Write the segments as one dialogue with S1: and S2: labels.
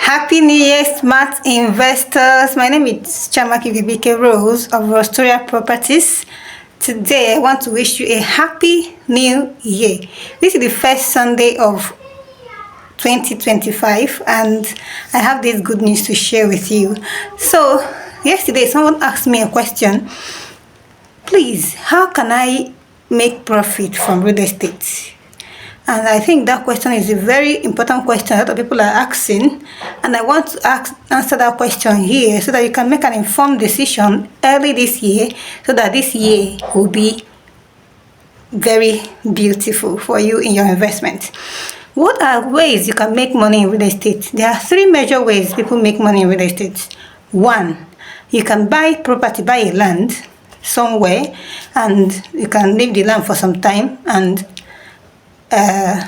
S1: Happy New Year, smart investors. My name is Chamaki Rose of Rostoria Properties. Today, I want to wish you a happy new year. This is the first Sunday of 2025, and I have this good news to share with you. So, yesterday, someone asked me a question. Please, how can I make profit from real estate? And I think that question is a very important question a lot of people are asking. And I want to answer that question here so that you can make an informed decision early this year, so that this year will be very beautiful for you in your investment. What are ways you can make money in real estate? There are three major ways people make money in real estate. One, you can buy property, buy a land somewhere, and you can leave the land for some time, and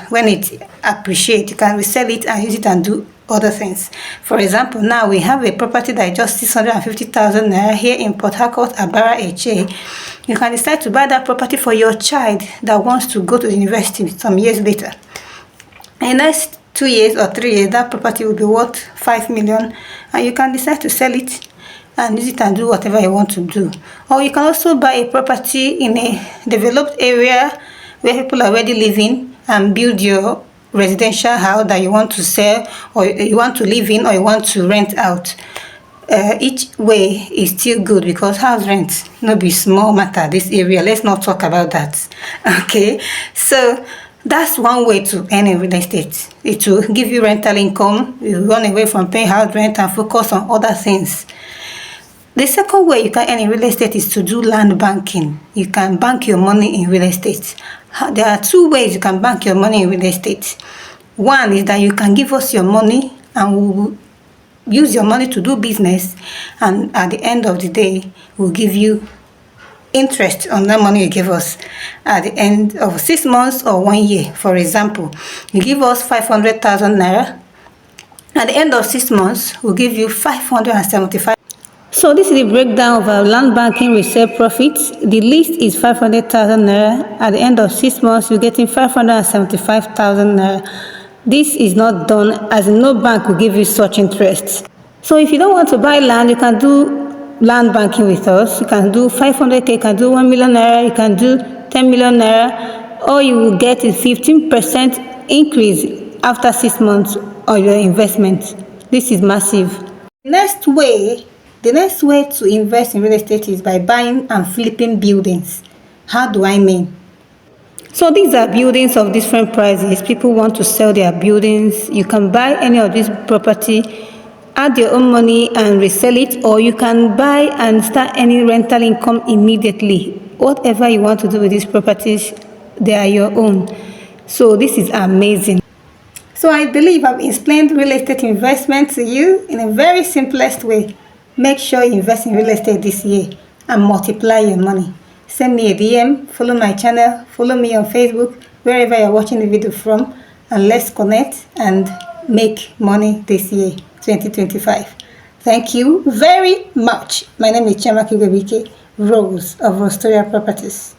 S1: when it appreciates, you can resell it and use it and do other things. For example, now we have a property that is just 650,000 naira here in Port Harcourt, Abara, HA. You can decide to buy that property for your child that wants to go to the university some years later. In the next 2 years or 3 years, that property will be worth 5 million, and you can decide to sell it and use it and do whatever you want to do. Or you can also buy a property in a developed area where people are already living, and build your residential house that you want to sell, or you want to live in, or you want to rent out. Each way is still good, because house rent no be small matter this area. Let's not talk about that. Okay, so that's one way to earn in real estate. It will give you rental income. You run away from paying house rent and focus on other things. The second way you can earn in real estate is to do land banking. You can bank your money in real estate. There are two ways you can bank your money in real estate. One is that you can give us your money, and we will use your money to do business, and at the end of the day, we'll give you interest on that money you give us at the end of 6 months or 1 year. For example, you give us 500,000 naira. At the end of 6 months, we'll give you 575. So this is the breakdown of our land banking resale profits. The least is 500,000 naira. At the end of 6 months, you're getting 575,000 naira. This is not done, as no bank will give you such interest. So if you don't want to buy land, you can do land banking with us. You can do 500k, you can do 1 million naira, you can do 10 million naira. All you will get is 15% increase after 6 months on your investment. This is massive. The next way to invest in real estate is by buying and flipping buildings. How do I mean? So these are buildings of different prices. People want to sell their buildings. You can buy any of this property, add your own money and resell it, or you can buy and start any rental income immediately. Whatever you want to do with these properties, they are your own. So this is amazing. So I believe I've explained real estate investment to you in a very simplest way. Make sure you invest in real estate this year and multiply your money. Send me a DM, follow my channel, follow me on Facebook, wherever you're watching the video from, and let's connect and make money this year, 2025. Thank you very much. My name is Chamaki Rose of Rostoria Properties.